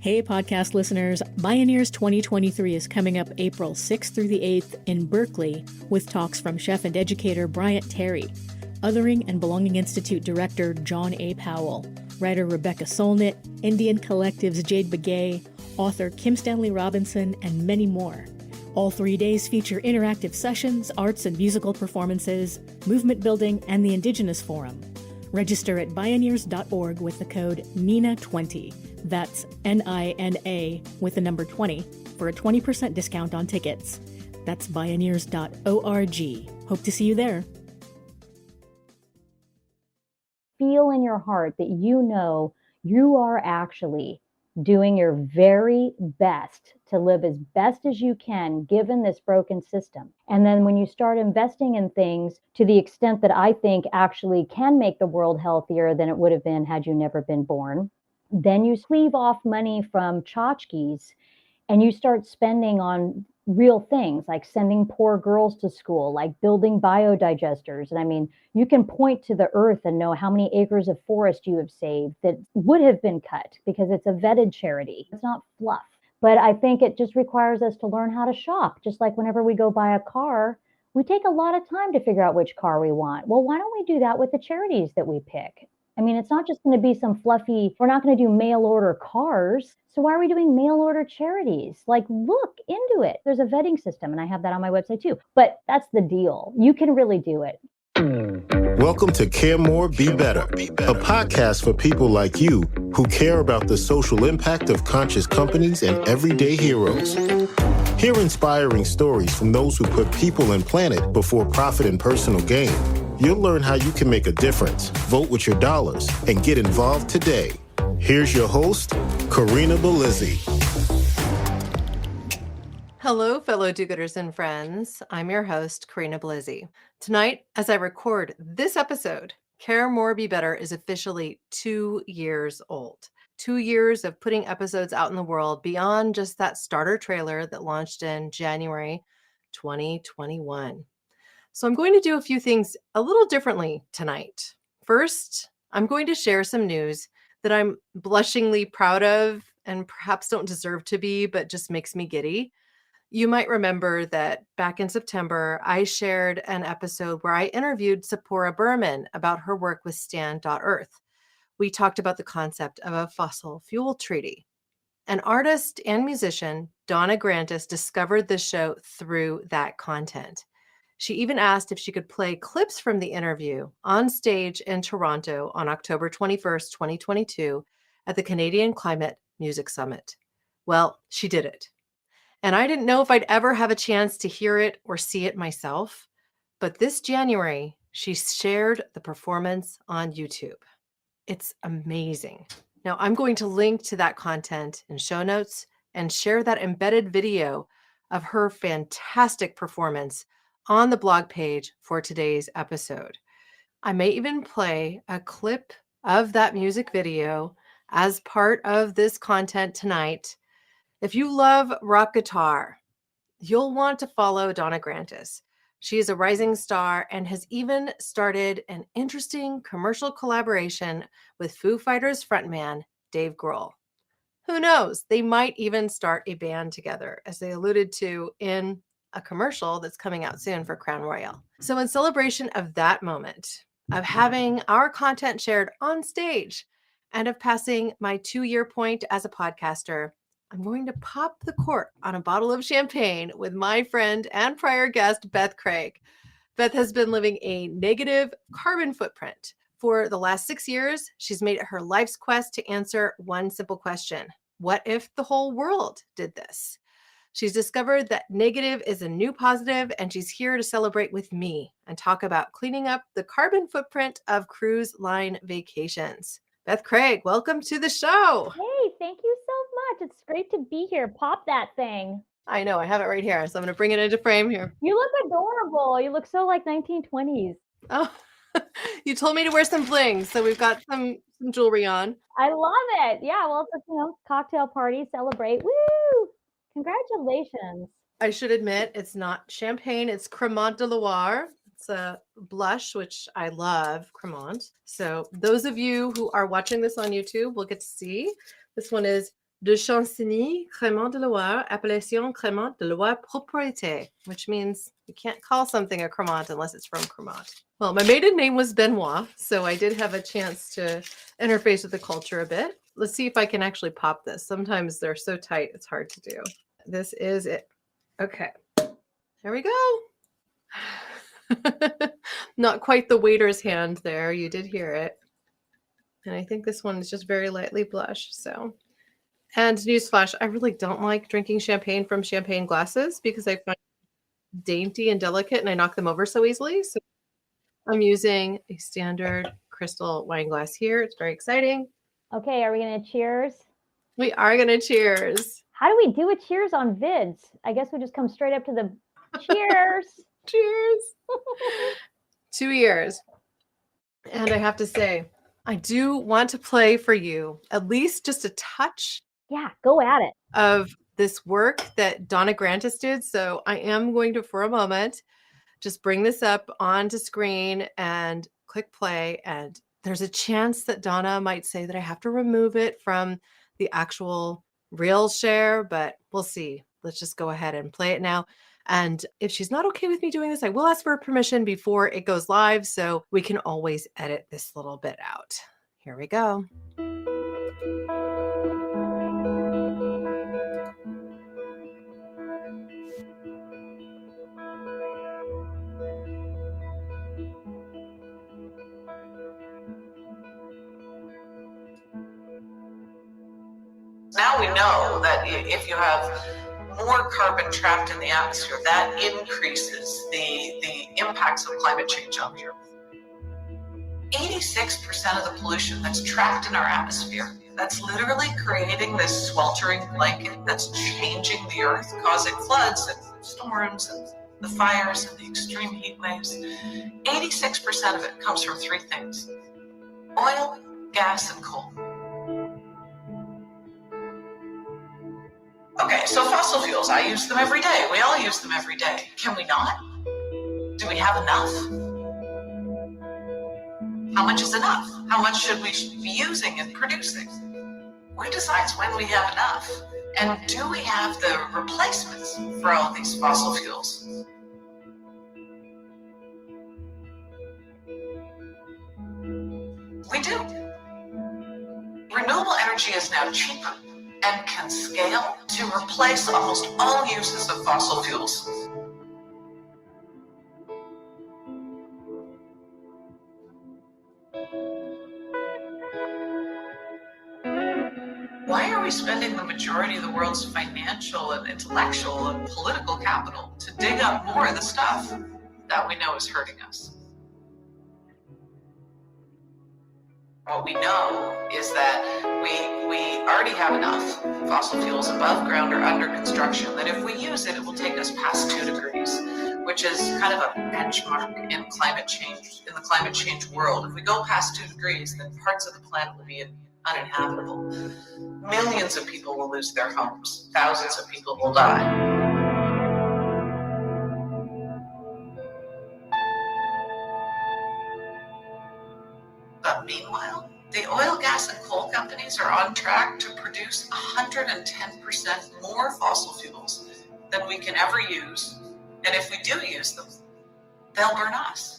Hey, podcast listeners. Bioneers 2023 is coming up April 6th through the 8th in Berkeley with talks from chef and educator Bryant Terry, Othering and Belonging Institute Director John A. Powell, writer Rebecca Solnit, Indian Collective's Jade Begay, author Kim Stanley Robinson, and many more. All 3 days feature interactive sessions, arts and musical performances, movement building, and the Indigenous Forum. Register at bioneers.org with the code NINA20. That's NINA with the number 20 for a 20% discount on tickets. That's bioneers.org. Hope to see you there. Feel in your heart that you know you are actually doing your very best to live as best as you can given this broken system. And then when you start investing in things to the extent that I think actually can make the world healthier than it would have been had you never been born, then you cleave off money from tchotchkes and you start spending on real things like sending poor girls to school, like building biodigesters. And I mean, you can point to the earth and know how many acres of forest you have saved that would have been cut because it's a vetted charity. It's not fluff. But I think it just requires us to learn how to shop. Just like whenever we go buy a car, we take a lot of time to figure out which car we want. Well, why don't we do that with the charities that we pick? I mean, it's not just going to be some fluffy, we're not going to do mail order cars. So why are we doing mail order charities? Like, look into it. There's a vetting system, and I have that on my website too. But that's the deal. You can really do it. Welcome to Care More, Be Better, a podcast for people like you who care about the social impact of conscious companies and everyday heroes. Hear inspiring stories from those who put people and planet before profit and personal gain. You'll learn how you can make a difference, vote with your dollars, and get involved today. Here's your host, Corinna Bellizzi. Hello, fellow do-gooders and friends. I'm your host, Corinna Bellizzi. Tonight, as I record this episode, Care More, Be Better is officially 2 years old. 2 years of putting episodes out in the world beyond just that starter trailer that launched in January 2021. So I'm going to do a few things a little differently tonight. First, I'm going to share some news that I'm blushingly proud of and perhaps don't deserve to be, but just makes me giddy. You might remember that back in September, I shared an episode where I interviewed Sephora Berman about her work with Stand.Earth. We talked about the concept of a fossil fuel treaty. An artist and musician, Donna Grantis, discovered the show through that content. She even asked if she could play clips from the interview on stage in Toronto on October 21st, 2022 at the Canadian Climate Music Summit. Well, she did it. And I didn't know if I'd ever have a chance to hear it or see it myself, but this January, she shared the performance on YouTube. It's amazing. Now, I'm going to link to that content in show notes and share that embedded video of her fantastic performance on the blog page for today's episode. I may even play a clip of that music video as part of this content tonight. If you love rock guitar, you'll want to follow Donna Grantis. She is a rising star and has even started an interesting commercial collaboration with Foo Fighters frontman Dave Grohl. Who knows? They might even start a band together, as they alluded to in a commercial that's coming out soon for Crown Royal. So in celebration of that moment, of having our content shared on stage, and of passing my 2-year point as a podcaster, I'm going to pop the cork on a bottle of champagne with my friend and prior guest, Beth Craig. Beth has been living a negative carbon footprint. For the last 6 years, she's made it her life's quest to answer one simple question. What if the whole world did this? She's discovered that negative is a new positive, and she's here to celebrate with me and talk about cleaning up the carbon footprint of cruise line vacations. Beth Craig, welcome to the show. Hey, thank you so much. It's great to be here. Pop that thing. I know, I have it right here, so I'm going to bring it into frame here. You look adorable. You look so like 1920s. Oh, you told me to wear some bling, so we've got some jewelry on. I love it. Yeah, well, it's a cocktail party, celebrate. Woo! Congratulations. I should admit, it's not champagne, it's Cremant de Loire. It's a blush, which I love, Cremant. So those of you who are watching this on YouTube will get to see. This one is de Chantilly, Crémant de Loire, appellation Crémant de Loire propriété, which means you can't call something a Crémant unless it's from Crémant. Well, my maiden name was Benoit, so I did have a chance to interface with the culture a bit. Let's see if I can actually pop this. Sometimes they're so tight, it's hard to do. This is it. Okay, there we go. Not quite the waiter's hand there. You did hear it. And I think this one is just very lightly blushed. So, and newsflash, I really don't like drinking champagne from champagne glasses because I find it dainty and delicate and I knock them over so easily. So I'm using a standard crystal wine glass here. It's very exciting. Okay, are we going to cheers? We are going to cheers. How do we do a cheers on vids? I guess we just come straight up to the cheers. Cheers. 2 years. And I have to say, I do want to play for you at least just a touch. Yeah, go at it. Of this work that Donna Grantis did. So I am going to, for a moment, just bring this up onto screen and click play. And there's a chance that Donna might say that I have to remove it from the actual real share, but we'll see. Let's just go ahead and play it now. And if she's not okay with me doing this, I will ask for permission before it goes live, so we can always edit this little bit out. Here we go. Now we know that if you have more carbon trapped in the atmosphere, that increases the impacts of climate change on the Earth. 86% of the pollution that's trapped in our atmosphere, that's literally creating this sweltering blanket that's changing the Earth, causing floods and storms and the fires and the extreme heat waves. 86% of it comes from 3 things: oil, gas, and coal. Okay, so fossil fuels, I use them every day. We all use them every day. Can we not? Do we have enough? How much is enough? How much should we be using and producing? Who decides when we have enough? And do we have the replacements for all these fossil fuels? We do. Renewable energy is now cheaper and can scale to replace almost all uses of fossil fuels. Why are we spending the majority of the world's financial and intellectual and political capital to dig up more of the stuff that we know is hurting us? What we know is that we already have enough fossil fuels above ground or under construction that if we use it, it will take us past 2 degrees, which is kind of a benchmark in climate change, in the climate change world. If we go past 2 degrees, then parts of the planet will be uninhabitable. Millions of people will lose their homes. Thousands of people will die. But meanwhile, the oil, gas, and coal companies are on track to produce 110% more fossil fuels than we can ever use. And if we do use them, they'll burn us.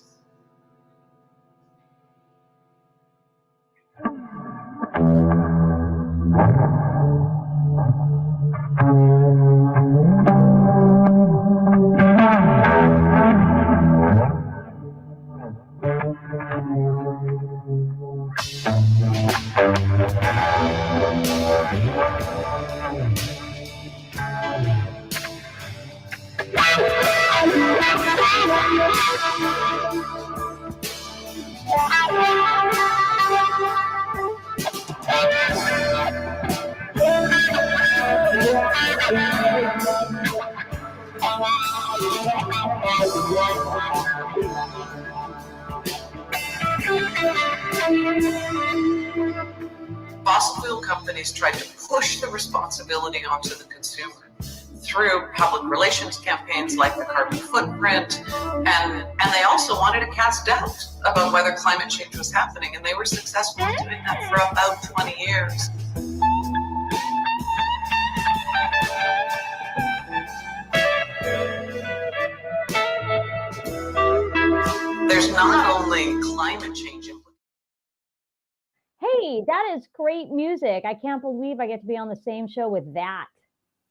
Fossil fuel companies tried to push the responsibility onto the consumer through public relations campaigns like the carbon footprint, and they also wanted to cast doubt about whether climate change was happening, and they were successful in doing that for about 20 years. is great music. I can't believe I get to be on the same show with that.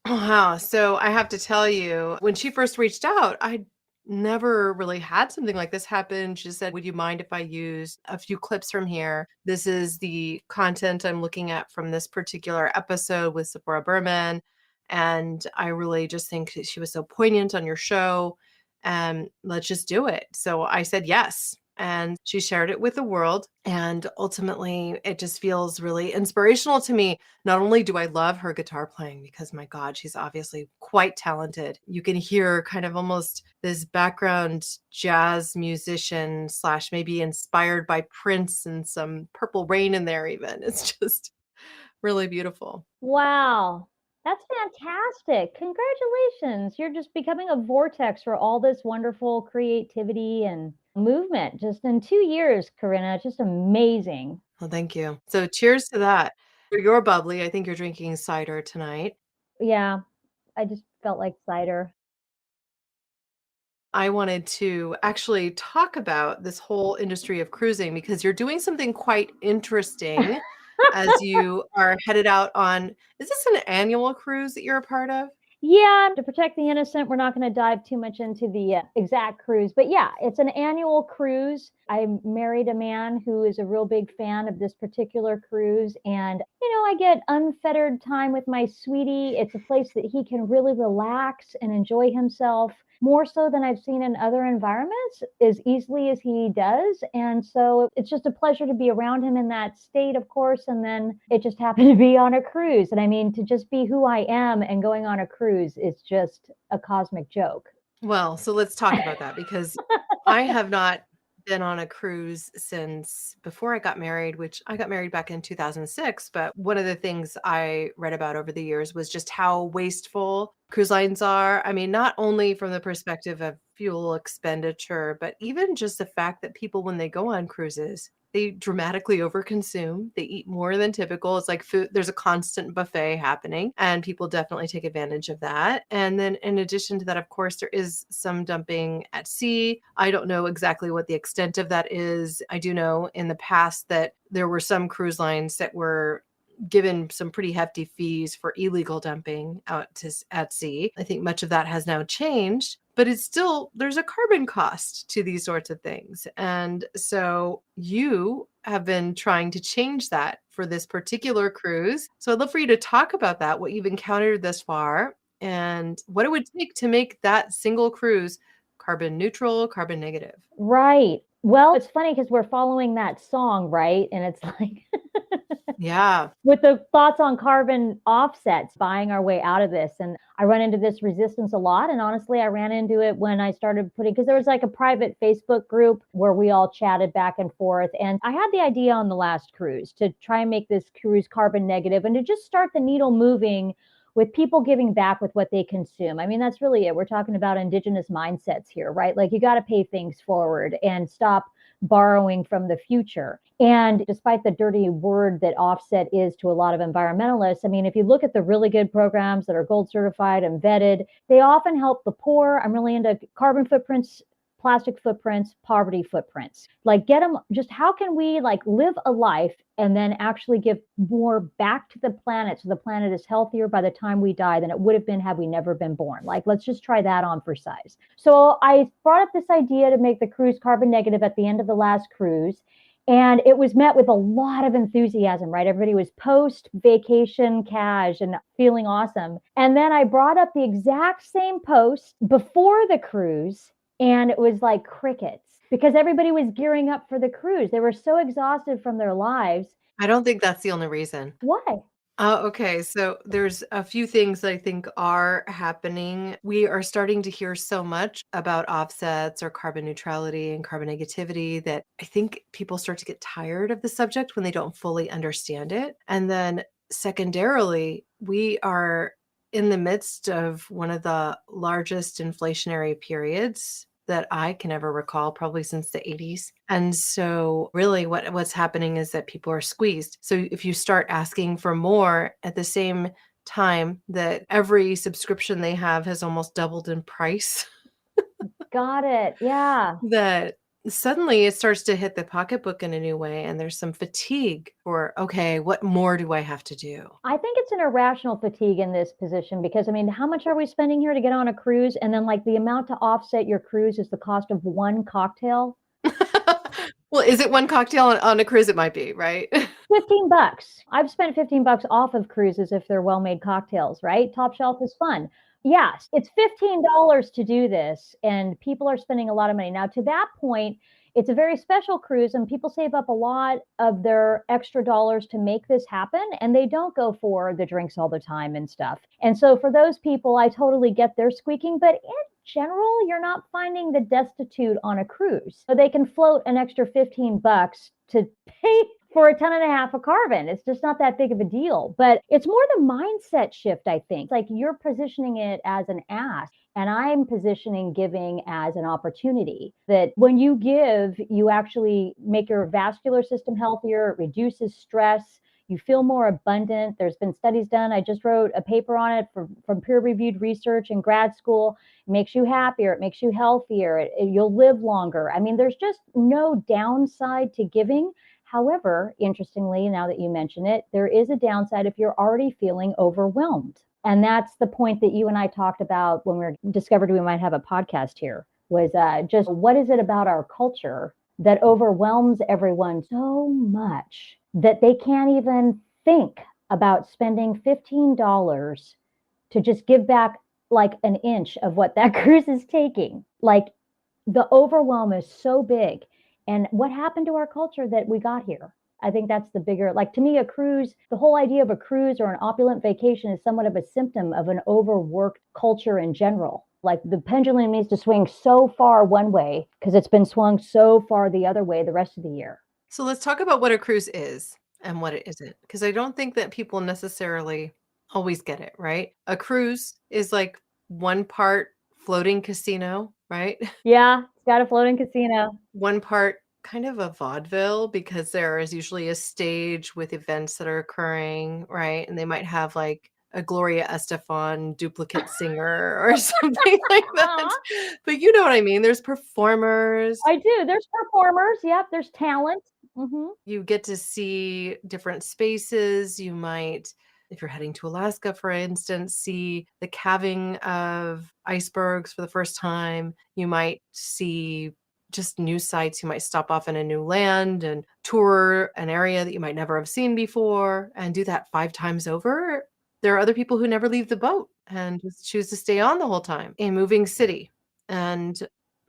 Wow. So I have to tell you, when she first reached out, I never really had something like this happen. She said, would you mind if I use a few clips from here? This is the content I'm looking at from this particular episode with Sephora Berman. And I really just think that she was so poignant on your show. And let's just do it. So I said yes. And she shared it with the world. And ultimately, it just feels really inspirational to me. Not only do I love her guitar playing, because my God, she's obviously quite talented. You can hear kind of almost this background jazz musician / maybe inspired by Prince and some Purple Rain in there even. It's just really beautiful. Wow. That's fantastic. Congratulations. You're just becoming a vortex for all this wonderful creativity and movement just in 2 years, Corinna. Just amazing. Well, thank you. So cheers to that. You're bubbly. I think you're drinking cider tonight. Yeah, I just felt like cider. I wanted to actually talk about this whole industry of cruising because you're doing something quite interesting as you are headed out on, is this an annual cruise that you're a part of? Yeah, to protect the innocent, we're not going to dive too much into the exact cruise, but yeah, it's an annual cruise. I married a man who is a real big fan of this particular cruise, and I get unfettered time with my sweetie. It's a place that he can really relax and enjoy himself more so than I've seen in other environments, as easily as he does. And so it's just a pleasure to be around him in that state, of course. And then it just happened to be on a cruise. And I mean, to just be who I am and going on a cruise is just a cosmic joke. Well, so let's talk about that because I have not been on a cruise since before I got married, which I got married back in 2006. But one of the things I read about over the years was just how wasteful cruise lines are. I mean, not only from the perspective of fuel expenditure, but even just the fact that people, when they go on cruises, they dramatically overconsume. They eat more than typical. It's like food, there's a constant buffet happening, and people definitely take advantage of that. And then in addition to that, of course, there is some dumping at sea. I don't know exactly what the extent of that is. I do know in the past that there were some cruise lines that were given some pretty hefty fees for illegal dumping at sea. I think much of that has now changed, but it's still, there's a carbon cost to these sorts of things. And so you have been trying to change that for this particular cruise. So I'd love for you to talk about that, what you've encountered thus far, and what it would take to make that single cruise carbon neutral, carbon negative. Right. Well, it's funny because we're following that song, right? And it's like, yeah, with the thoughts on carbon offsets, buying our way out of this. And I run into this resistance a lot. And honestly, I ran into it when I started because there was like a private Facebook group where we all chatted back and forth. And I had the idea on the last cruise to try and make this cruise carbon negative and to just start the needle moving with people giving back with what they consume. I mean, that's really it. We're talking about indigenous mindsets here, right? Like you got to pay things forward and stop borrowing from the future. And despite the dirty word that offset is to a lot of environmentalists, I mean, if you look at the really good programs that are gold certified and vetted, they often help the poor. I'm really into carbon footprints, plastic footprints, poverty footprints. Like get them, just how can we like live a life and then actually give more back to the planet so the planet is healthier by the time we die than it would have been had we never been born. Like, let's just try that on for size. So I brought up this idea to make the cruise carbon negative at the end of the last cruise. And it was met with a lot of enthusiasm, right? Everybody was post-vacation cash and feeling awesome. And then I brought up the exact same post before the cruise, and it was like crickets because everybody was gearing up for the cruise. They were so exhausted from their lives. I don't think that's the only reason. Why? Oh, okay. So there's a few things that I think are happening. We are starting to hear so much about offsets or carbon neutrality and carbon negativity that I think people start to get tired of the subject when they don't fully understand it. And then secondarily, we are in the midst of one of the largest inflationary periods that I can ever recall, probably since the 80s. And so really what's happening is that people are squeezed. So if you start asking for more at the same time that every subscription they have has almost doubled in price, Got it. Yeah. that suddenly it starts to hit the pocketbook in a new way. And there's some fatigue for, okay, what more do I have to do? I think it's an irrational fatigue in this position because, I mean, how much are we spending here to get on a cruise? And then, like, the amount to offset your cruise is the cost of one cocktail. Well, is it one cocktail on a cruise? It might be, right? $15. I've spent $15 off of cruises if they're well-made cocktails, right? Top shelf is fun. Yes, it's $15 to do this, and people are spending a lot of money. Now, to that point, it's a very special cruise, and people save up a lot of their extra dollars to make this happen, and they don't go for the drinks all the time and stuff. And so for those people, I totally get their squeaking, but in general, you're not finding the destitute on a cruise. So they can float an extra $15 to pay for a ton and a half of carbon. It's just not that big of a deal. But it's more the mindset shift, I think. Like, you're positioning it as an ask, and I'm positioning giving as an opportunity. That when you give, you actually make your vascular system healthier, it reduces stress, you feel more abundant. There's been studies done. I just wrote a paper on it from peer-reviewed research in grad school. It makes you happier. It makes you healthier. You'll live longer. I mean, there's just no downside to giving. However, interestingly, now that you mention it, there is a downside if you're already feeling overwhelmed. And that's the point that you and I talked about when we discovered we might have a podcast here, was just what is it about our culture that overwhelms everyone so much that they can't even think about spending $15 to just give back like an inch of what that cruise is taking. Like, the overwhelm is so big. And what happened to our culture that we got here? I think that's the bigger, like, to me, a cruise, the whole idea of a cruise or an opulent vacation is somewhat of a symptom of an overworked culture in general. Like, the pendulum needs to swing so far one way because it's been swung so far the other way the rest of the year. So let's talk about what a cruise is and what it isn't, because I don't think that people necessarily always get it, right? A cruise is like one part floating casino, right? Yeah, it's got a floating casino. One part kind of a vaudeville, because there is usually a stage with events that are occurring, right? And they might have like a Gloria Estefan duplicate singer or something like that. But you know what I mean? There's performers. I do. There's performers. Yep. There's talent. Mm-hmm. You get to see different spaces. You might, if you're heading to Alaska, for instance, see the calving of icebergs for the first time. You might see just new sites. You might stop off in a new land and tour an area that you might never have seen before and do that 5 times over. There are other people who never leave the boat and just choose to stay on the whole time. A moving city. And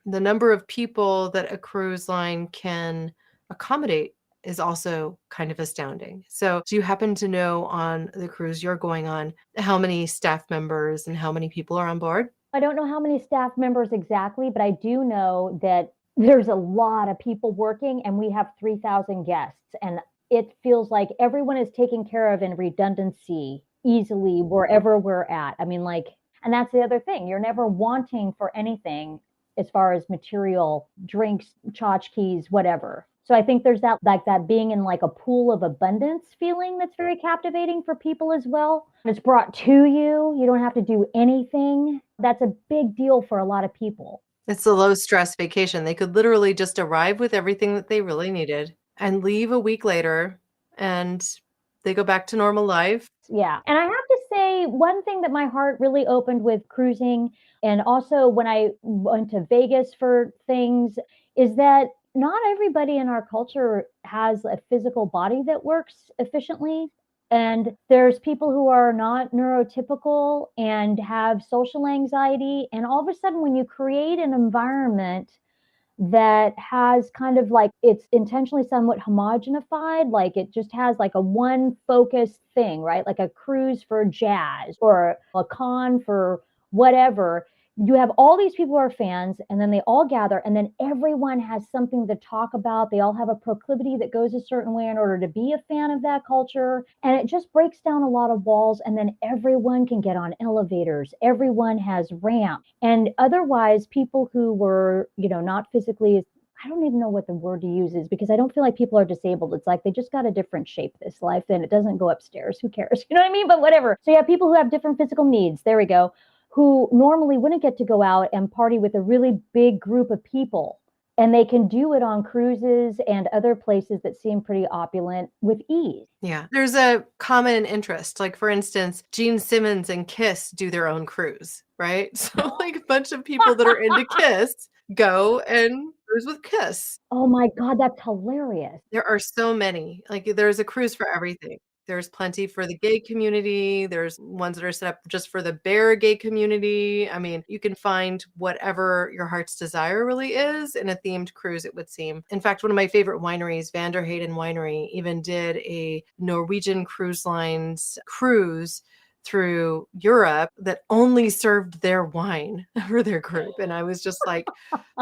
the number of people that a cruise line can accommodate is also kind of astounding. So do you happen to know on the cruise you're going on how many staff members and how many people are on board? I don't know how many staff members exactly, but I do know that there's a lot of people working, and we have 3,000 guests. And it feels like everyone is taken care of in redundancy easily wherever we're at. I mean, like, and that's the other thing. You're never wanting for anything as far as material, drinks, tchotchkes, whatever. So I think there's that, like, that being in like a pool of abundance feeling that's very captivating for people as well. It's brought to you. You don't have to do anything. That's a big deal for a lot of people. It's a low stress vacation. They could literally just arrive with everything that they really needed and leave a week later, and they go back to normal life. Yeah. And I have to say, one thing that my heart really opened with cruising, and also when I went to Vegas for things, is that not everybody in our culture has a physical body that works efficiently. And there's people who are not neurotypical and have social anxiety. And all of a sudden, when you create an environment that has kind of like, it's intentionally somewhat homogenified, like it just has like a one focused thing, right? Like a cruise for jazz or a con for whatever. You have all these people who are fans, and then they all gather, and then everyone has something to talk about. They all have a proclivity that goes a certain way in order to be a fan of that culture. And it just breaks down a lot of walls. And then everyone can get on elevators. Everyone has ramps. And otherwise, people who were, not physically, I don't even know what the word to use is, because I don't feel like people are disabled. It's like they just got a different shape this life, and it doesn't go upstairs. Who cares? You know what I mean? But whatever. So you have people who have different physical needs. There we go. Who normally wouldn't get to go out and party with a really big group of people. And they can do it on cruises and other places that seem pretty opulent with ease. Yeah. There's a common interest. Like, for instance, Gene Simmons and Kiss do their own cruise, right? So like a bunch of people that are into Kiss go and cruise with Kiss. Oh my God, that's hilarious. There are so many. Like, there's a cruise for everything. There's plenty for the gay community. There's ones that are set up just for the bare gay community. I mean, you can find whatever your heart's desire really is in a themed cruise, it would seem. In fact, one of my favorite wineries, Vanderheyden Winery, even did a Norwegian Cruise Lines cruise through Europe that only served their wine for their group. And I was just like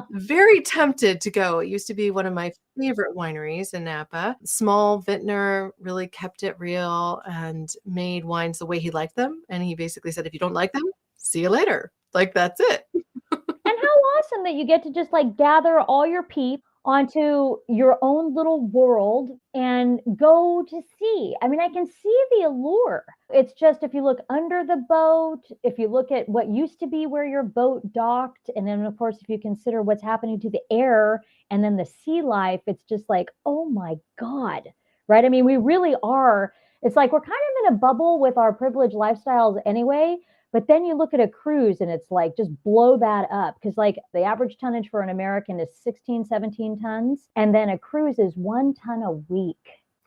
very tempted to go. It used to be one of my favorite wineries in Napa. Small vintner, really kept it real and made wines the way he liked them. And he basically said, if you don't like them, see you later. Like, that's it. And how awesome that you get to just like gather all your peeps onto your own little world and go to sea. I mean, I can see the allure. It's just, if you look under the boat, if you look at what used to be where your boat docked, and then of course, if you consider what's happening to the air and then the sea life, it's just like, oh my God, right? I mean, we really are, it's like we're kind of in a bubble with our privileged lifestyles anyway. But then you look at a cruise and it's like, just blow that up. Because like the average tonnage for an American is 16, 17 tons. And then a cruise is 1 ton a week.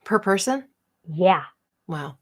Per person? Yeah. Wow.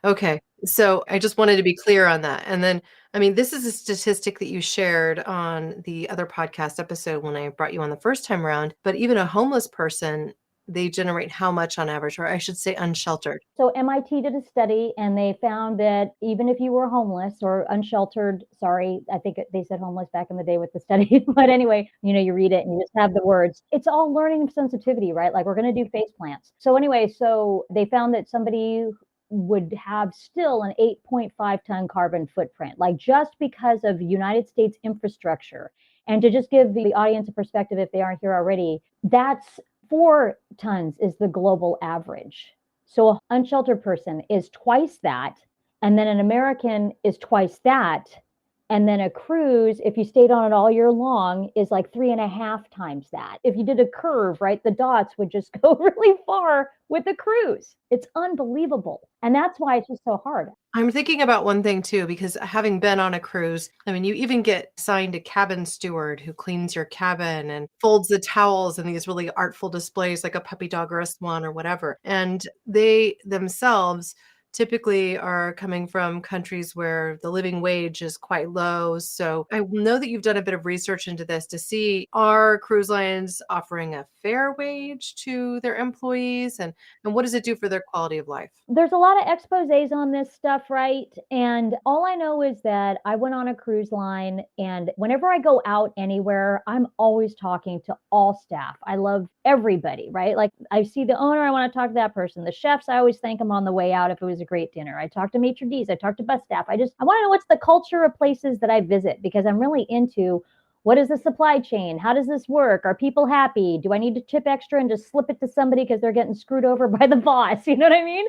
Okay. So I just wanted to be clear on that. And then, I mean, this is a statistic that you shared on the other podcast episode when I brought you on the first time around. But even a homeless person, they generate how much on average, or I should say unsheltered? So MIT did a study and they found that even if you were homeless or unsheltered, sorry, I think they said homeless back in the day with the study. But anyway, you know, you read it and you just have the words. It's all learning of sensitivity, right? Like we're going to do face plants. So anyway, so they found that somebody would have still an 8.5 ton carbon footprint, like just because of United States infrastructure. And to just give the audience a perspective, if they aren't here already, that's 4 tons is the global average. So an unsheltered person is twice that. And then an American is twice that. And then a cruise, if you stayed on it all year long, is like 3.5 times that. If you did a curve, right, the dots would just go really far with a cruise. It's unbelievable. And that's why it's just so hard. I'm thinking about one thing too, because having been on a cruise, I mean, you even get assigned a cabin steward who cleans your cabin and folds the towels in these really artful displays like a puppy dog or a swan or whatever. And they themselves typically are coming from countries where the living wage is quite low. So I know that you've done a bit of research into this to see, are cruise lines offering a fair wage to their employees, and what does it do for their quality of life? There's a lot of exposés on this stuff, right? And all I know is that I went on a cruise line, and whenever I go out anywhere, I'm always talking to all staff. I love everybody, right? Like I see the owner, I want to talk to that person. The chefs, I always thank them on the way out if it was a great dinner. I talk to maitre d's, I talk to bus staff. I want to know what's the culture of places that I visit, because I'm really into what is the supply chain? How does this work? Are people happy? Do I need to tip extra and just slip it to somebody because they're getting screwed over by the boss? You know what I mean?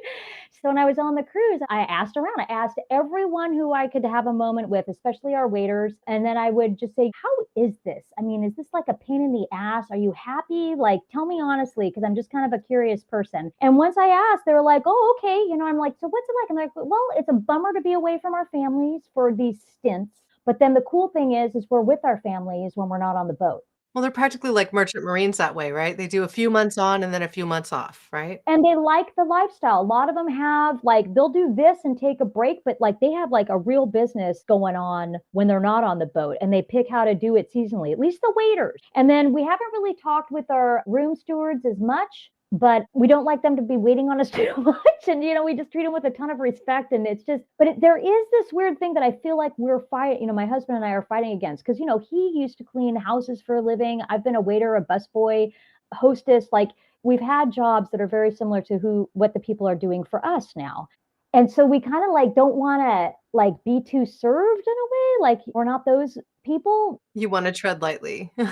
So when I was on the cruise, I asked around. I asked everyone who I could have a moment with, especially our waiters. And then I would just say, how is this? I mean, is this like a pain in the ass? Are you happy? Like, tell me honestly, because I'm just kind of a curious person. And once I asked, they were like, oh, okay. You know, I'm like, so what's it like? I'm like, well, it's a bummer to be away from our families for these stints. But then the cool thing is we're with our families when we're not on the boat. Well, they're practically like merchant marines that way, right? They do a few months on and then a few months off, right? And they like the lifestyle. A lot of them have like, they'll do this and take a break, but like they have like a real business going on when they're not on the boat, and they pick how to do it seasonally, at least the waiters. And then we haven't really talked with our room stewards as much, but we don't like them to be waiting on us too much. And, you know, we just treat them with a ton of respect. And it's just, but there is this weird thing that I feel like we're fighting, you know, my husband and I are fighting against, because, you know, he used to clean houses for a living. I've been a waiter, a busboy, hostess. Like we've had jobs that are very similar to what the people are doing for us now. And so we kind of like don't want to like be too served in a way. Like we're not those people. You want to tread lightly. Yeah.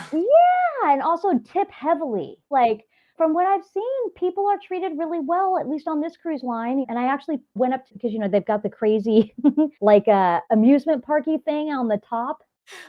And also tip heavily. Like, from what I've seen, people are treated really well, at least on this cruise line. And I actually went up to, because, you know, they've got the crazy like amusement parky thing on the top.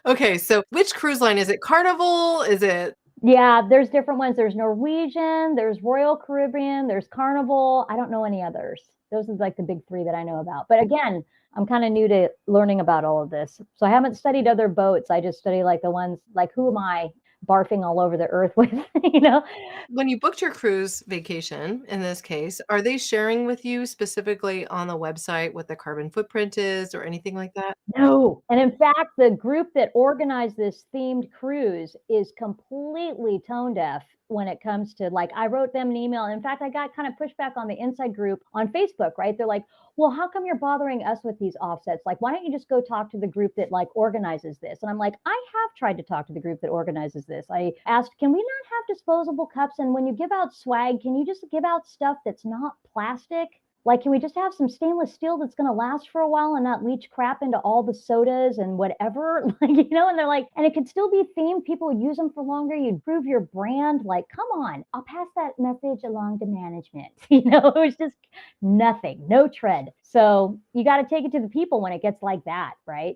Okay, so which cruise line is it? Carnival? Is it? Yeah, there's different ones. There's Norwegian, there's Royal Caribbean, there's Carnival. I don't know any others. Those are like the big three that I know about. But again, I'm kind of new to learning about all of this. So I haven't studied other boats. I just study like the ones like who am I barfing all over the earth with, you know? When you booked your cruise vacation, in this case, are they sharing with you specifically on the website what the carbon footprint is or anything like that? No. And in fact, the group that organized this themed cruise is completely tone deaf when it comes to like, I wrote them an email. And in fact, I got kind of pushback on the inside group on Facebook, right? They're like, well, how come you're bothering us with these offsets? Like, why don't you just go talk to the group that like organizes this? And I'm like, I have tried to talk to the group that organizes this. I asked, can we not have disposable cups? And when you give out swag, can you just give out stuff that's not plastic? Like, can we just have some stainless steel that's going to last for a while and not leach crap into all the sodas and whatever? Like, you know, and they're like, and it could still be themed. People would use them for longer. You'd prove your brand. Like, come on, I'll pass that message along to management. You know, it was just nothing, no tread. So you got to take it to the people when it gets like that, right?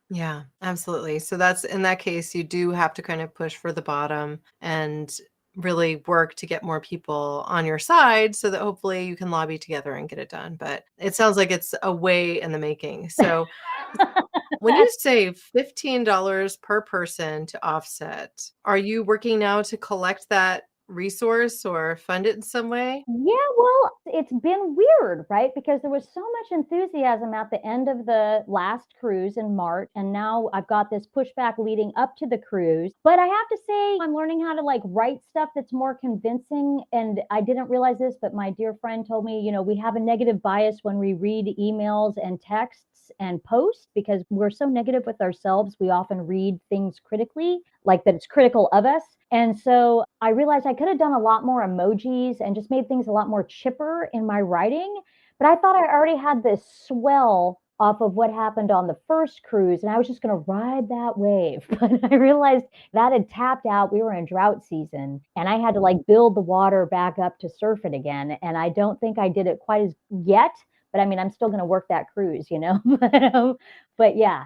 Yeah, absolutely. So that's in that case, you do have to kind of push for the bottom and really work to get more people on your side so that hopefully you can lobby together and get it done. But it sounds like it's a way in the making. So when you save $15 per person to offset, are you working now to collect that resource or fund it in some way? Yeah, well, it's been weird, right? Because there was so much enthusiasm at the end of the last cruise in March. And now I've got this pushback leading up to the cruise. But I have to say, I'm learning how to like write stuff that's more convincing. And I didn't realize this, but my dear friend told me, you know, we have a negative bias when we read emails and texts and posts because we're so negative with ourselves. We often read things critically, like that it's critical of us. And so I realized I could have done a lot more emojis and just made things a lot more chipper in my writing. But I thought I already had this swell off of what happened on the first cruise, and I was just going to ride that wave. But I realized that had tapped out. We were in drought season, and I had to like build the water back up to surf it again. And I don't think I did it quite as yet. But I mean, I'm still going to work that cruise, you know? But yeah,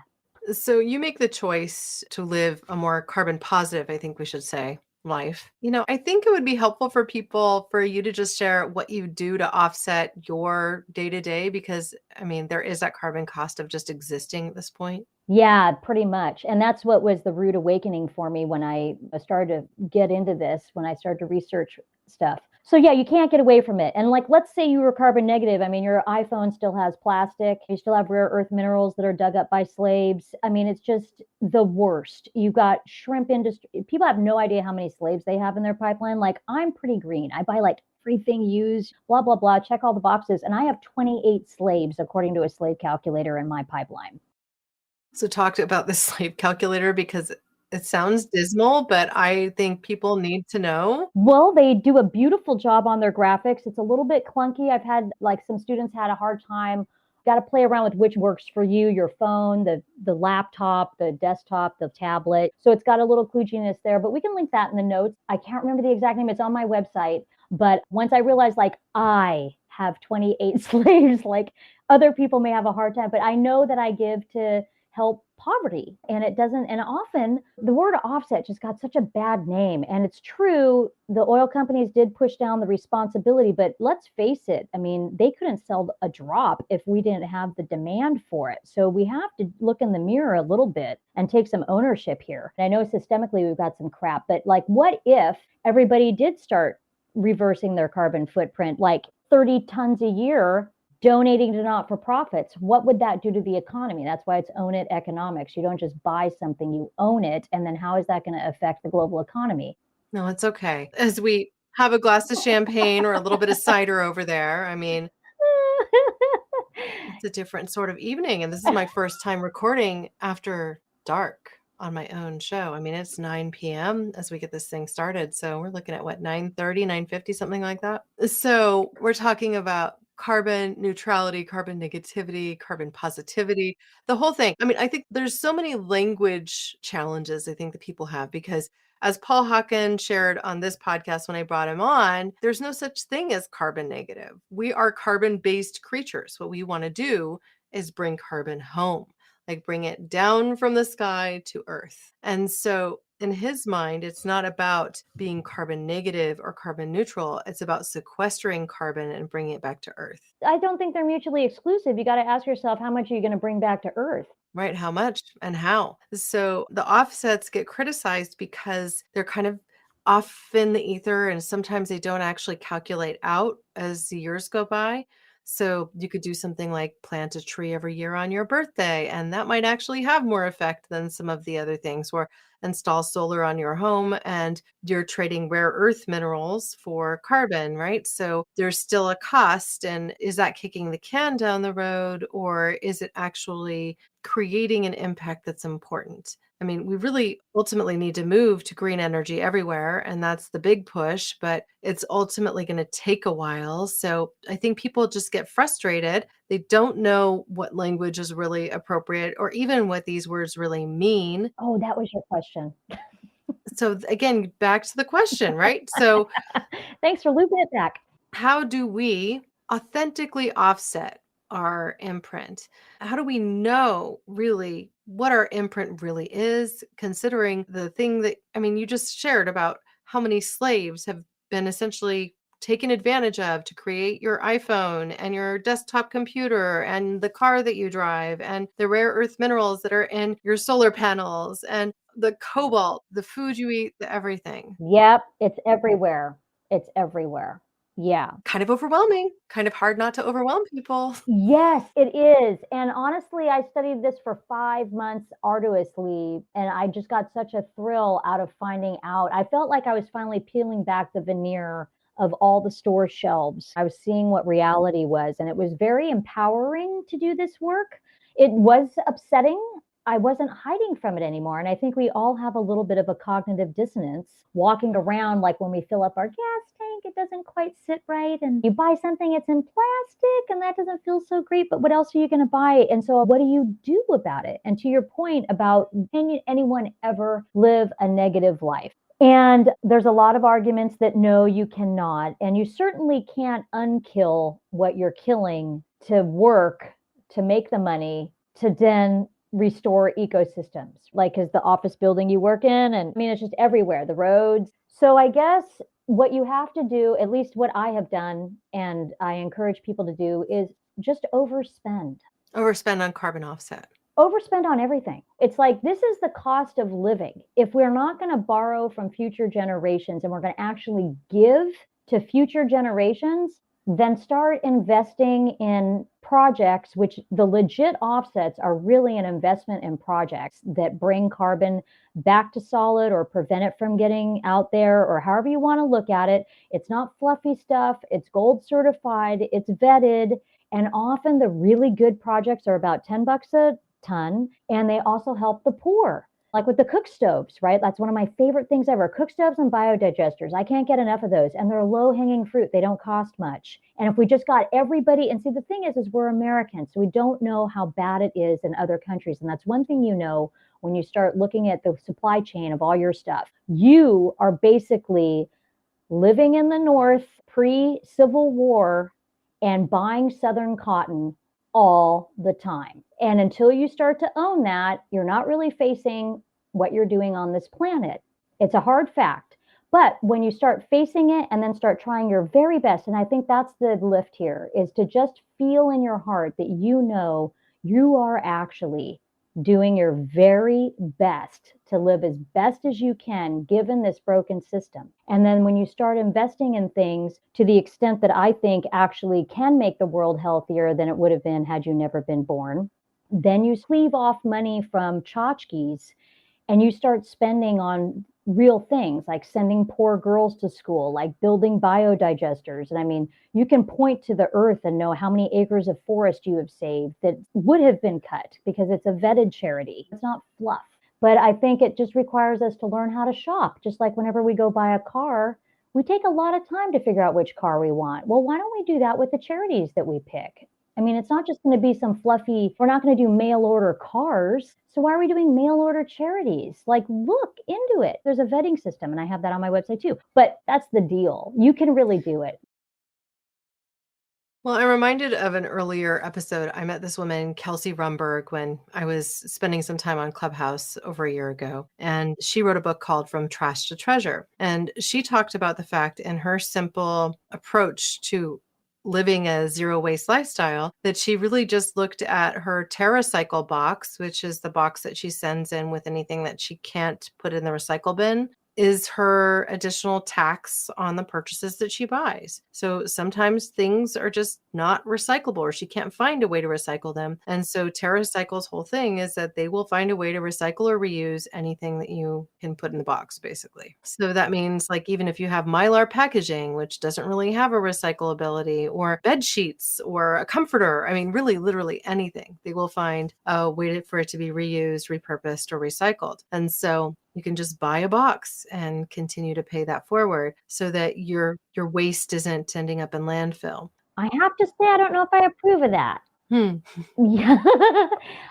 So you make the choice to live a more carbon positive, I think we should say, life. You know, I think it would be helpful for people for you to just share what you do to offset your day to day, because I mean, there is that carbon cost of just existing at this point. yeah, pretty much. And that's what was the rude awakening for me when I started to get into this, when I started to research stuff. So yeah, you can't get away from it. And like, let's say you were carbon negative. I mean, your iPhone still has plastic. You still have rare earth minerals that are dug up by slaves. I mean, it's just the worst. You've got shrimp industry. People have no idea how many slaves they have in their pipeline. Like, I'm pretty green. I buy like everything used, blah, blah, blah, check all the boxes. And I have 28 slaves, according to a slave calculator in my pipeline. So talk about the slave calculator because it sounds dismal, but I think people need to know. Well, they do a beautiful job on their graphics. It's a little bit clunky. I've had like some students had a hard time. Got to play around with which works for you, your phone, the laptop, the desktop, the tablet. So it's got a little kludginess there, but we can link that in the notes. I can't remember the exact name. It's on my website. But once I realized like I have 28 slaves, like other people may have a hard time, but I know that I give to help poverty. And it doesn't, and often the word offset just got such a bad name. And it's true, the oil companies did push down the responsibility, but let's face it, I mean, they couldn't sell a drop if we didn't have the demand for it. So we have to look in the mirror a little bit and take some ownership here. And I know systemically we've got some crap, but like, what if everybody did start reversing their carbon footprint, like 30 tons a year, donating to not-for-profits? What would that do to the economy? That's why it's own it economics. You don't just buy something, you own it. And then how is that going to affect the global economy? No, it's okay. As we have a glass of champagne or a little bit of cider over there, I mean, it's a different sort of evening. And this is my first time recording after dark on my own show. I mean, it's 9 p.m. as we get this thing started. So we're looking at what, 9:30, 9:50, something like that. So we're talking about carbon neutrality, carbon negativity, carbon positivity, the whole thing. I mean, I think there's so many language challenges I think that people have because as Paul Hawken shared on this podcast when I brought him on, there's no such thing as carbon negative. We are carbon-based creatures. What we want to do is bring carbon home. like bring it down from the sky to earth. And so in his mind, it's not about being carbon negative or carbon neutral. It's about sequestering carbon and bringing it back to earth. I don't think they're mutually exclusive. You got to ask yourself, how much are you going to bring back to earth? Right. How much and how? So the offsets get criticized because they're kind of off in the ether, and sometimes they don't actually calculate out as the years go by. So you could do something like plant a tree every year on your birthday, and that might actually have more effect than some of the other things, or install solar on your home and you're trading rare earth minerals for carbon, right? So there's still a cost. And is that kicking the can down the road, or is it actually creating an impact that's important? I mean, we really ultimately need to move to green energy everywhere, and that's the big push, but it's ultimately going to take a while. So I think people just get frustrated. They don't know what language is really appropriate or even what these words really mean. Oh, that was your question. So again, back to the question, right? So Thanks for looping it back. how do we authentically offset our imprint? How do we know really what our imprint really is, considering the thing that, I mean, you just shared about how many slaves have been essentially taken advantage of to create your iPhone and your desktop computer and the car that you drive and the rare earth minerals that are in your solar panels and the cobalt, the food you eat, the everything. Yep, it's everywhere. It's everywhere. Yeah. Kind of overwhelming, kind of hard not to overwhelm people. Yes, it is. And honestly, I studied this for 5 months arduously, and I just got such a thrill out of finding out. I felt like I was finally peeling back the veneer of all the store shelves. I was seeing what reality was, and it was very empowering to do this work. It was upsetting. I wasn't hiding from it anymore. And I think we all have a little bit of a cognitive dissonance walking around, like when we fill up our gas tank, it doesn't quite sit right. And you buy something, it's in plastic, and that doesn't feel so great. But what else are you going to buy? And so, what do you do about it? And to your point about, can anyone ever live a negative life? And there's a lot of arguments that no, you cannot. And you certainly can't unkill what you're killing to work, to make the money, to then restore ecosystems, like is the office building you work in. And I mean, it's just everywhere, the roads. So I guess what you have to do, at least what I have done, and I encourage people to do, is just overspend. Overspend on carbon offset. Overspend on everything. It's like, this is the cost of living. If we're not going to borrow from future generations and we're going to actually give to future generations, then start investing in projects, which the legit offsets are really an investment in projects that bring carbon back to solid or prevent it from getting out there, or however you want to look at it. It's not fluffy stuff. It's gold certified. It's vetted. And often the really good projects are about $10 a ton, and they also help the poor. Like with the cook stoves, right? That's one of my favorite things ever. Cook stoves and biodigesters. I can't get enough of those. And they're low hanging fruit. They don't cost much. And if we just got everybody, and see, the thing is we're Americans, so we don't know how bad it is in other countries. And that's one thing you know when you start looking at the supply chain of all your stuff. You are basically living in the North pre-Civil War and buying Southern cotton all the time. And until you start to own that, you're not really facing what you're doing on this planet. It's a hard fact. But when you start facing it and then start trying your very best, and I think that's the lift here, is to just feel in your heart that you know you are actually doing your very best to live as best as you can given this broken system. And then when you start investing in things to the extent that I think actually can make the world healthier than it would have been had you never been born, then you sleeve off money from tchotchkes and you start spending on real things, like sending poor girls to school, like building biodigesters. And I mean, you can point to the earth and know how many acres of forest you have saved that would have been cut because it's a vetted charity. It's not fluff. But I think it just requires us to learn how to shop. Just like whenever we go buy a car, we take a lot of time to figure out which car we want. Well, why don't we do that with the charities that we pick? I mean, it's not just going to be some fluffy, we're not going to do mail order cars. So why are we doing mail order charities? Like, look into it. There's a vetting system, and I have that on my website too. But that's the deal. You can really do it. Well, I'm reminded of an earlier episode. I met this woman, Kelsey Rumberg, when I was spending some time on Clubhouse over a year ago. And she wrote a book called From Trash to Treasure. And she talked about the fact in her simple approach to living a zero waste lifestyle that she really just looked at her TerraCycle box, which is the box that she sends in with anything that she can't put in the recycle bin, is her additional tax on the purchases that she buys. So sometimes things are just not recyclable or she can't find a way to recycle them. And so TerraCycle's whole thing is that they will find a way to recycle or reuse anything that you can put in the box, basically. So that means like even if you have Mylar packaging, which doesn't really have a recyclability, or bed sheets or a comforter, I mean, really, literally anything, they will find a way for it to be reused, repurposed, or recycled. And so you can just buy a box and continue to pay that forward so that your waste isn't ending up in landfill. I have to say, I don't know if I approve of that. Yeah.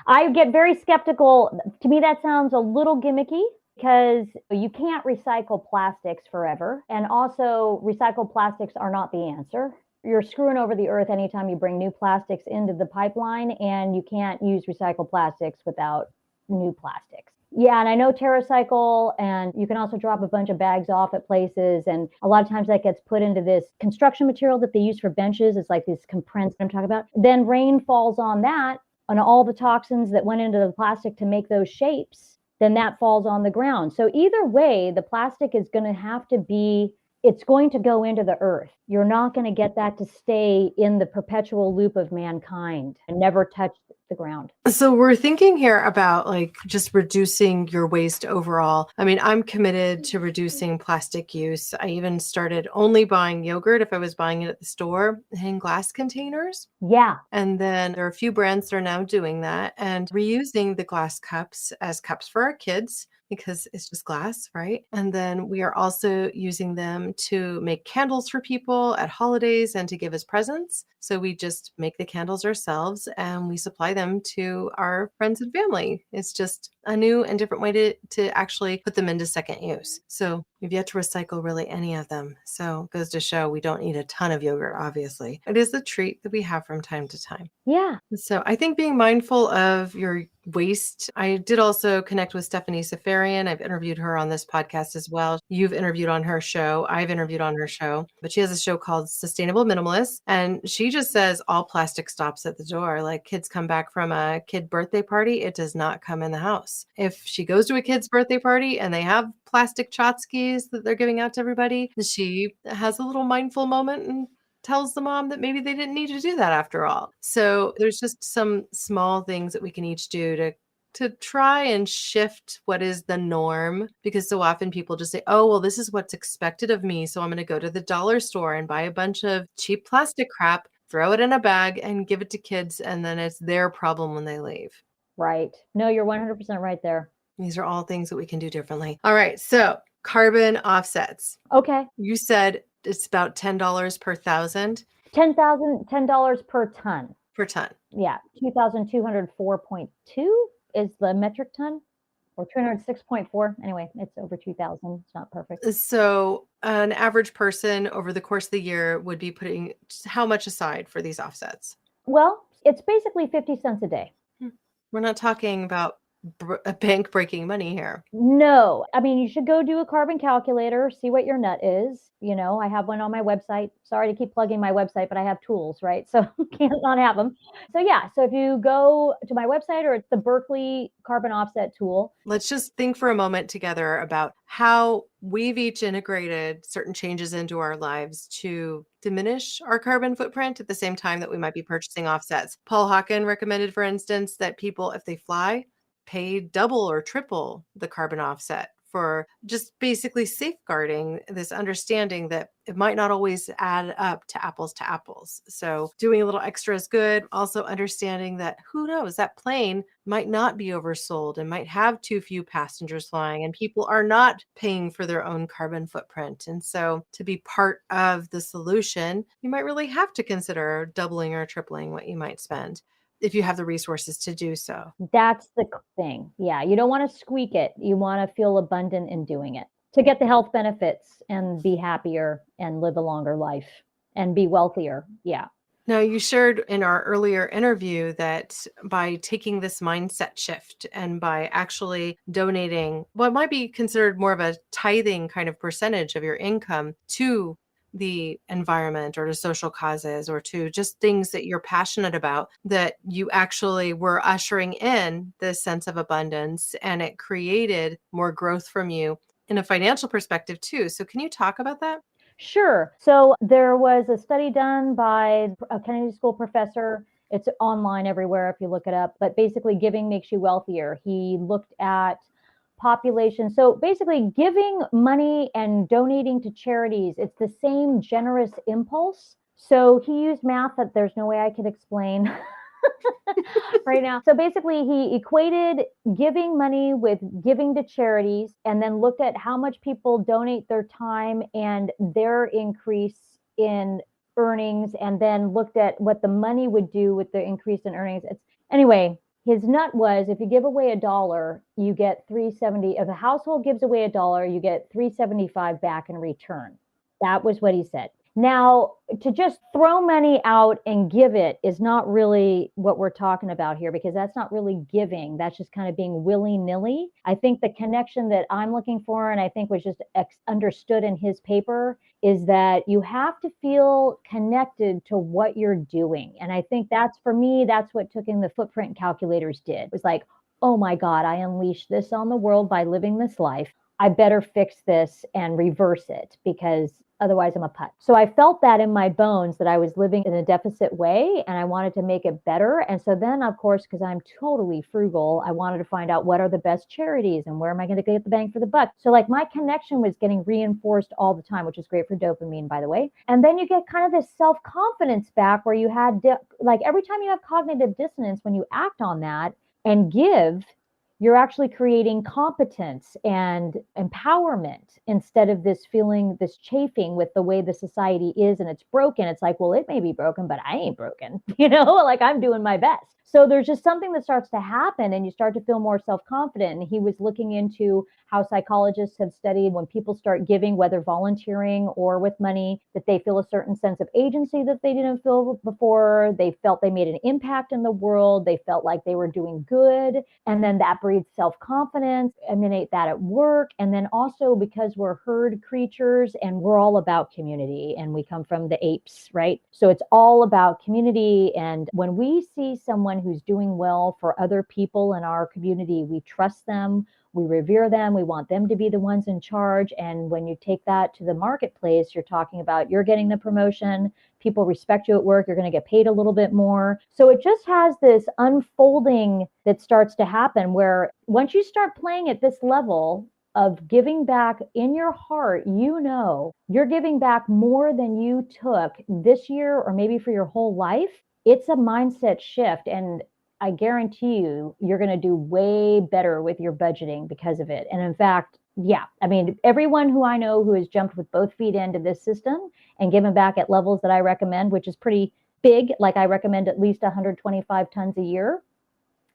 I get very skeptical. To me, that sounds a little gimmicky because you can't recycle plastics forever. And also, recycled plastics are not the answer. You're screwing over the earth anytime you bring new plastics into the pipeline, and you can't use recycled plastics without new plastics. Yeah, and I know TerraCycle, and you can also drop a bunch of bags off at places. And a lot of times that gets put into this construction material that they use for benches. It's like this compressed I'm talking about. Then rain falls on that, on all the toxins that went into the plastic to make those shapes. Then that falls on the ground. So either way, the plastic is going to have to be, it's going to go into the earth. You're not going to get that to stay in the perpetual loop of mankind and never touch the ground. So we're thinking here about like just reducing your waste overall. I mean, I'm committed to reducing plastic use. I even started only buying yogurt if I was buying it at the store in glass containers. Yeah. And then there are a few brands that are now doing that and reusing the glass cups as cups for our kids, because it's just glass, right? And then we are also using them to make candles for people at holidays and to give as presents. So we just make the candles ourselves and we supply them to our friends and family. It's just a new and different way to actually put them into second use. So we've yet to recycle really any of them. So it goes to show we don't need a ton of yogurt, obviously. It is a treat that we have from time to time. Yeah. So I think being mindful of your waste. I did also connect with Stephanie Safarian. I've interviewed her on this podcast as well. You've interviewed on her show. I've interviewed on her show, but she has a show called Sustainable Minimalist. And she just says all plastic stops at the door. Like kids come back from a kid birthday party, it does not come in the house. If she goes to a kid's birthday party and they have plastic tchotchkes that they're giving out to everybody, she has a little mindful moment and tells the mom that maybe they didn't need to do that after all. So there's just some small things that we can each do to try and shift what is the norm, because so often people just say, oh, well, this is what's expected of me. So I'm going to go to the dollar store and buy a bunch of cheap plastic crap, throw it in a bag and give it to kids. And then it's their problem when they leave. Right. No, you're 100% right there. These are all things that we can do differently. All right. So carbon offsets. Okay. You said it's about $10 per thousand. $10 per ton. Per ton. Yeah. 2,204.2 is the metric ton, or 206.4. Anyway, it's over 2,000. It's not perfect. So an average person over the course of the year would be putting how much aside for these offsets? Well, it's basically 50 cents a day. We're not talking about a bank breaking money here. No, I mean, you should go do a carbon calculator, see what your nut is. You know, I have one on my website. Sorry to keep plugging my website, but I have tools, right? So can't not have them. So yeah, so if you go to my website, or it's the Berkeley carbon offset tool. Let's just think for a moment together about how we've each integrated certain changes into our lives to diminish our carbon footprint at the same time that we might be purchasing offsets. Paul Hawken recommended, for instance, that people, if they fly, pay double or triple the carbon offset for just basically safeguarding this understanding that it might not always add up to apples. So doing a little extra is good. Also understanding that who knows, that plane might not be oversold and might have too few passengers flying, and people are not paying for their own carbon footprint. And so to be part of the solution, you might really have to consider doubling or tripling what you might spend, if you have the resources to do so. That's the thing. Yeah. You don't want to squeak it. You want to feel abundant in doing it to get the health benefits and be happier and live a longer life and be wealthier. Yeah. Now, you shared in our earlier interview that by taking this mindset shift and by actually donating what might be considered more of a tithing kind of percentage of your income to the environment or to social causes or to just things that you're passionate about, that you actually were ushering in this sense of abundance, and it created more growth from you in a financial perspective too. So can you talk about that? Sure. So there was a study done by a Kennedy School professor. It's online everywhere if you look it up, but basically giving makes you wealthier. He looked at population. So basically giving money and donating to charities, it's the same generous impulse. So he used math that there's no way I could explain right now. So basically, he equated giving money with giving to charities and then looked at how much people donate their time and their increase in earnings, and then looked at what the money would do with the increase in earnings. Anyway, his nut was if you give away $1, you get 370. If a household gives away $1, you get 375 back in return. That was what he said. Now, to just throw money out and give it is not really what we're talking about here, because that's not really giving. That's just kind of being willy-nilly. I think the connection that I'm looking for, and I think was just understood in his paper, is that you have to feel connected to what you're doing. And I think that's, for me, that's what Taking the Footprint calculators did. It was like, oh my God, I unleashed this on the world by living this life. I better fix this and reverse it, because otherwise I'm a putt. So I felt that in my bones that I was living in a deficit way and I wanted to make it better. And so then, of course, because I'm totally frugal, I wanted to find out what are the best charities and where am I going to get the bang for the buck. So like my connection was getting reinforced all the time, which is great for dopamine, by the way. And then you get kind of this self-confidence back where you had like every time you have cognitive dissonance, when you act on that and give, you're actually creating competence and empowerment instead of this feeling, this chafing with the way the society is and it's broken. It's like, well, it may be broken, but I ain't broken, like I'm doing my best. So there's just something that starts to happen and you start to feel more self-confident. And he was looking into how psychologists have studied when people start giving, whether volunteering or with money, that they feel a certain sense of agency that they didn't feel before. They felt they made an impact in the world. They felt like they were doing good. And then that breeds self-confidence, emanate that at work. And then also because we're herd creatures and we're all about community and we come from the apes, right? So it's all about community. And when we see someone who's doing well for other people in our community, we trust them, we revere them, we want them to be the ones in charge. And when you take that to the marketplace, you're talking about you're getting the promotion, people respect you at work, you're going to get paid a little bit more. So it just has this unfolding that starts to happen where once you start playing at this level of giving back in your heart, you're giving back more than you took this year or maybe for your whole life. It's a mindset shift. And I guarantee you're going to do way better with your budgeting because of it. And in fact, everyone who I know who has jumped with both feet into this system and given back at levels that I recommend, which is pretty big, like I recommend at least 125 tons a year.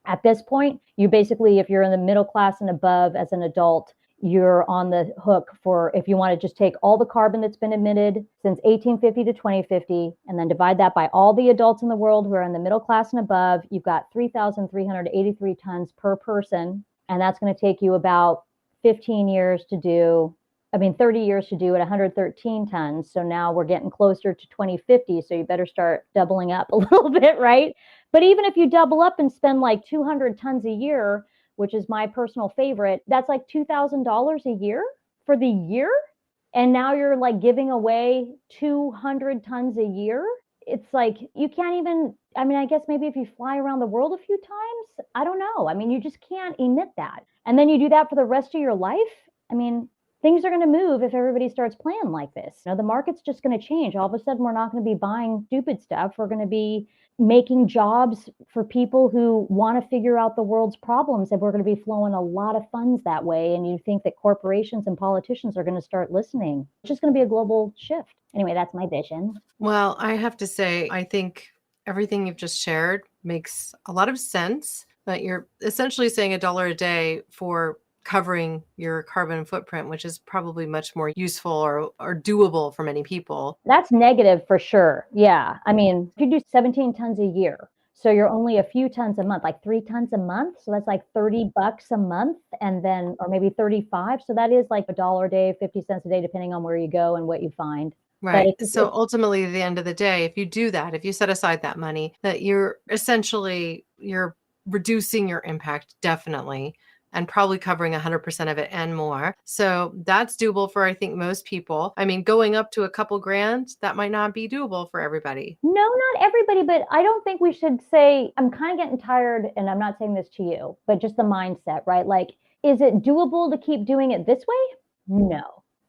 At this point, you basically, if you're in the middle class and above as an adult, you're on the hook for, if you want to just take all the carbon that's been emitted since 1850 to 2050, and then divide that by all the adults in the world who are in the middle class and above, you've got 3,383 tons per person. And that's going to take you about 30 years to do at 113 tons. So now we're getting closer to 2050. So you better start doubling up a little bit, right? But even if you double up and spend like 200 tons a year, which is my personal favorite, that's like $2,000 a year for the year. And now you're like giving away 200 tons a year. It's like, you can't even, I guess maybe if you fly around the world a few times, I don't know. You just can't emit that. And then you do that for the rest of your life. Things are going to move if everybody starts playing like this. The market's just going to change. All of a sudden, we're not going to be buying stupid stuff. We're going to be making jobs for people who want to figure out the world's problems, and we're going to be flowing a lot of funds that way. And you think that corporations and politicians are going to start listening. It's just going to be a global shift. Anyway, that's my vision. Well, I have to say, I think everything you've just shared makes a lot of sense, but you're essentially saying $1 a day for covering your carbon footprint, which is probably much more useful or doable for many people. That's negative for sure. Yeah. I mean, you do 17 tons a year. So you're only a few tons a month, like 3 tons a month. So that's like $30 a month, and then, or maybe 35. So that is like $1 a day, 50 cents a day, depending on where you go and what you find. Right. So ultimately, at the end of the day, if you do that, if you set aside that money, that you're reducing your impact, definitely, and probably covering 100% of it and more. So that's doable for, I think, most people. I mean, going up to a couple grand, that might not be doable for everybody. No, not everybody, but I don't think we should say, I'm kind of getting tired, and I'm not saying this to you, but just the mindset, right? Like, is it doable to keep doing it this way? No.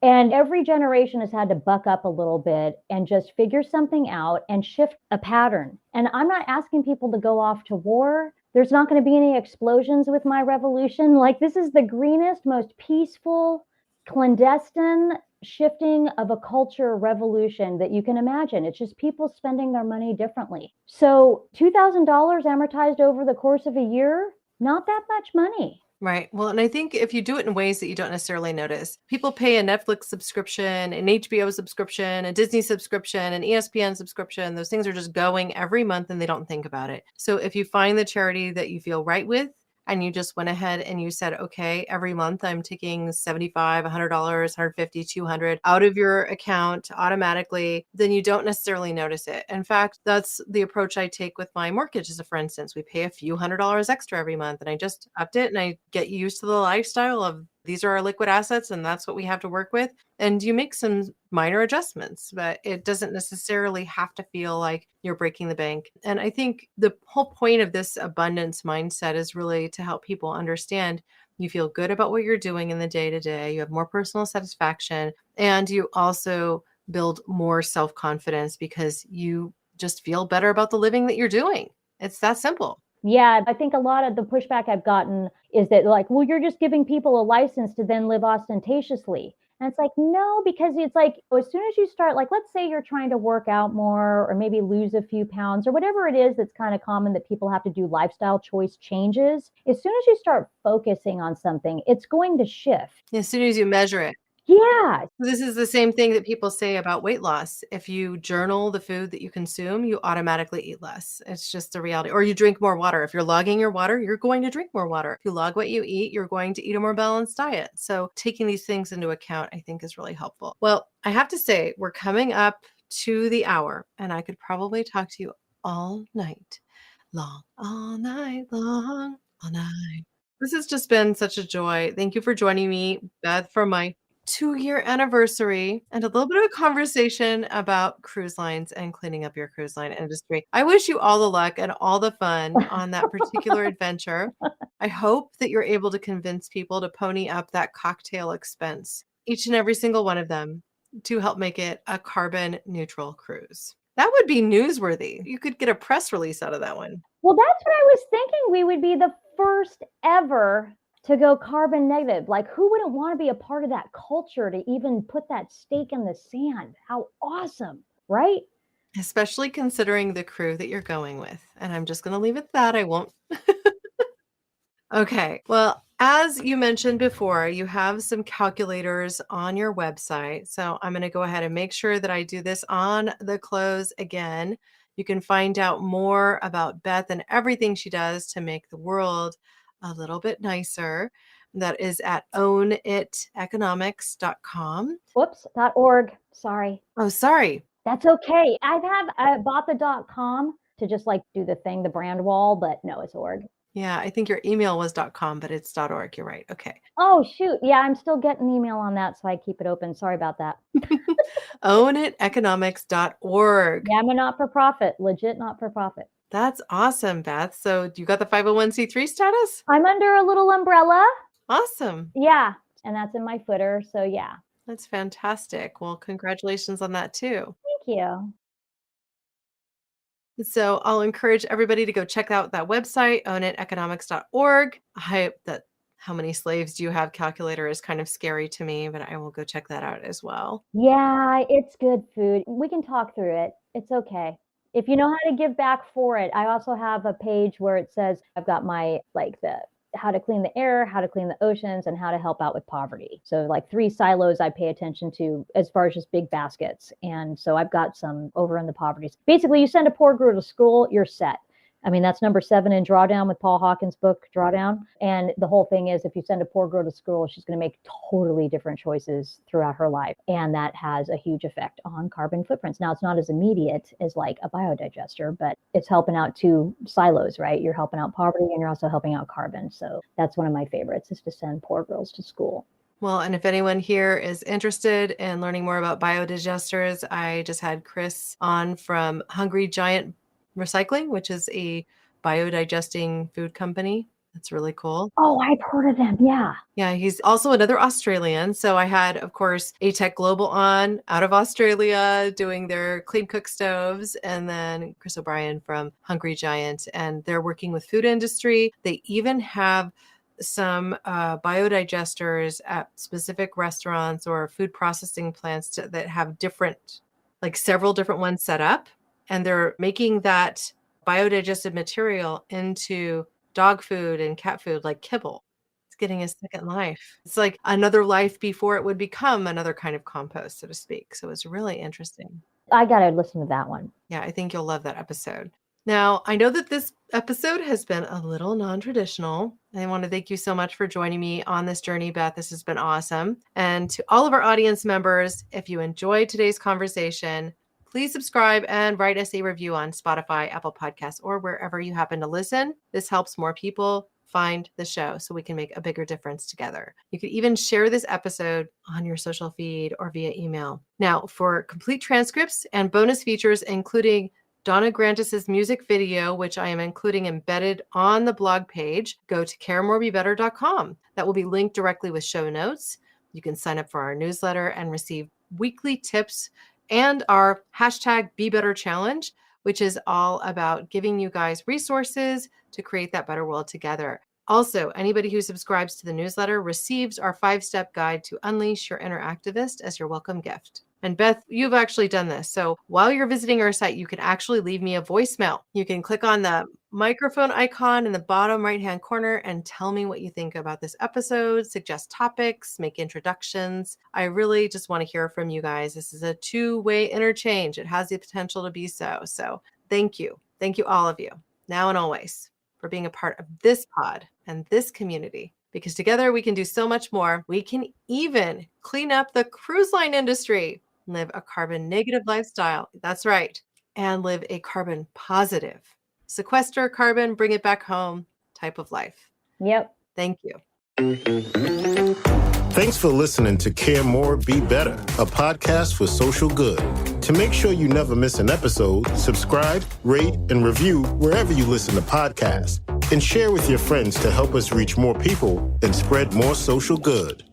And every generation has had to buck up a little bit and just figure something out and shift a pattern. And I'm not asking people to go off to war. There's not going to be any explosions with my revolution. Like, this is the greenest, most peaceful, clandestine shifting of a culture revolution that you can imagine. It's just people spending their money differently. So $2,000 amortized over the course of a year, not that much money. Right. Well, and I think if you do it in ways that you don't necessarily notice, people pay a Netflix subscription, an HBO subscription, a Disney subscription, an ESPN subscription. Those things are just going every month and they don't think about it. So if you find the charity that you feel right with, and you just went ahead and you said, okay, every month I'm taking $75, $100, $150, $200 out of your account automatically, then you don't necessarily notice it. In fact, that's the approach I take with my mortgage. For instance, we pay a few $100s extra every month, and I just upped it and I get used to the lifestyle of these are our liquid assets and that's what we have to work with. And you make some minor adjustments, but it doesn't necessarily have to feel like you're breaking the bank. And I think the whole point of this abundance mindset is really to help people understand you feel good about what you're doing in the day to day, you have more personal satisfaction, and you also build more self-confidence because you just feel better about the living that you're doing. It's that simple. Yeah, I think a lot of the pushback I've gotten is that, like, well, you're just giving people a license to then live ostentatiously. And it's like, no, because it's like, as soon as you start, like, let's say you're trying to work out more or maybe lose a few pounds or whatever it is that's kind of common that people have to do lifestyle choice changes. As soon as you start focusing on something, it's going to shift. As soon as you measure it. Yeah. This is the same thing that people say about weight loss. If you journal the food that you consume, you automatically eat less. It's just a reality. Or you drink more water. If you're logging your water, you're going to drink more water. If you log what you eat, you're going to eat a more balanced diet. So taking these things into account, I think, is really helpful. Well, I have to say, we're coming up to the hour, and I could probably talk to you all night long, all night long, all night. This has just been such a joy. Thank you for joining me, Beth, for my 2-year anniversary and a little bit of a conversation about cruise lines and cleaning up your cruise line industry. I wish you all the luck and all the fun on that particular adventure. I hope that you're able to convince people to pony up that cocktail expense, each and every single one of them, to help make it a carbon neutral cruise. That would be newsworthy. You could get a press release out of that one. Well, that's what I was thinking. We would be the first ever to go carbon negative. Like, who wouldn't want to be a part of that culture to even put that stake in the sand? How awesome, right? Especially considering the crew that you're going with. And I'm just going to leave it at that. I won't. Okay. Well, as you mentioned before, you have some calculators on your website. So I'm going to go ahead and make sure that I do this on the close again. You can find out more about Beth and everything she does to make the world a little bit nicer. That is at owniteconomics.com. Whoops, .org. Sorry. Oh, sorry. That's okay. I bought the .com to just like do the thing, the brand wall, but no, it's org. Yeah, I think your email was .com, but it's .org. You're right. Okay. Oh, shoot. Yeah, I'm still getting email on that, so I keep it open. Sorry about that. owniteconomics.org. Yeah, I'm a not-for-profit, legit not-for-profit. That's awesome, Beth. So you got the 501c3 status? I'm under a little umbrella. Awesome. Yeah, and that's in my footer. So yeah. That's fantastic. Well, congratulations on that too. Thank you. So I'll encourage everybody to go check out that website, owniteconomics.org. I hope that how many slaves do you have calculator is kind of scary to me, but I will go check that out as well. Yeah, it's good food. We can talk through it. It's okay. If you know how to give back for it. I also have a page where it says I've got my, like, the how to clean the air, how to clean the oceans, and how to help out with poverty. So like 3 silos I pay attention to as far as just big baskets. And so I've got some over in the poverty. Basically, you send a poor girl to school, you're set. I mean, that's number 7 in Drawdown with Paul Hawkins' book, Drawdown. And the whole thing is if you send a poor girl to school, she's going to make totally different choices throughout her life. And that has a huge effect on carbon footprints. Now, it's not as immediate as like a biodigester, but it's helping out 2 silos, right? You're helping out poverty and you're also helping out carbon. So that's one of my favorites, is to send poor girls to school. Well, and if anyone here is interested in learning more about biodigesters, I just had Chris on from Hungry Giant Recycling, which is a biodigesting food company. That's really cool. Oh, I've heard of them. Yeah. Yeah, he's also another Australian. So I had, of course, ATEC Global on out of Australia doing their clean cook stoves, and then Chris O'Brien from Hungry Giant, and they're working with food industry. They even have some biodigesters at specific restaurants or food processing plants that have different, like several different ones set up. And they're making that biodigested material into dog food and cat food, like kibble. It's getting a second life. It's like another life before it would become another kind of compost, so to speak. So it's really interesting. I got to listen to that one. Yeah, I think you'll love that episode. Now, I know that this episode has been a little non-traditional. I want to thank you so much for joining me on this journey, Beth. This has been awesome. And to all of our audience members, if you enjoyed today's conversation, please subscribe and write us a review on Spotify, Apple Podcasts, or wherever you happen to listen. This helps more people find the show so we can make a bigger difference together. You could even share this episode on your social feed or via email. Now, for complete transcripts and bonus features, including Donna Grantis' music video, which I am including embedded on the blog page, go to caremorebebetter.com. That will be linked directly with show notes. You can sign up for our newsletter and receive weekly tips and our #BeBetterChallenge, which is all about giving you guys resources to create that better world together. Also, anybody who subscribes to the newsletter receives our 5-step guide to unleash your inner activist as your welcome gift. And Beth, you've actually done this. So while you're visiting our site, you can actually leave me a voicemail. You can click on the microphone icon in the bottom right-hand corner and tell me what you think about this episode, suggest topics, make introductions. I really just want to hear from you guys. This is a 2-way interchange. It has the potential to be so. So thank you. Thank you, all of you, now and always, for being a part of this pod and this community. Because together we can do so much more. We can even clean up the cruise line industry, live a carbon negative lifestyle. That's right. And live a carbon positive, sequester carbon, bring it back home type of life. Yep. Thank you. Thanks for listening to Care More, Be Better, a podcast for social good. To make sure you never miss an episode, subscribe, rate, and review wherever you listen to podcasts, and share with your friends to help us reach more people and spread more social good.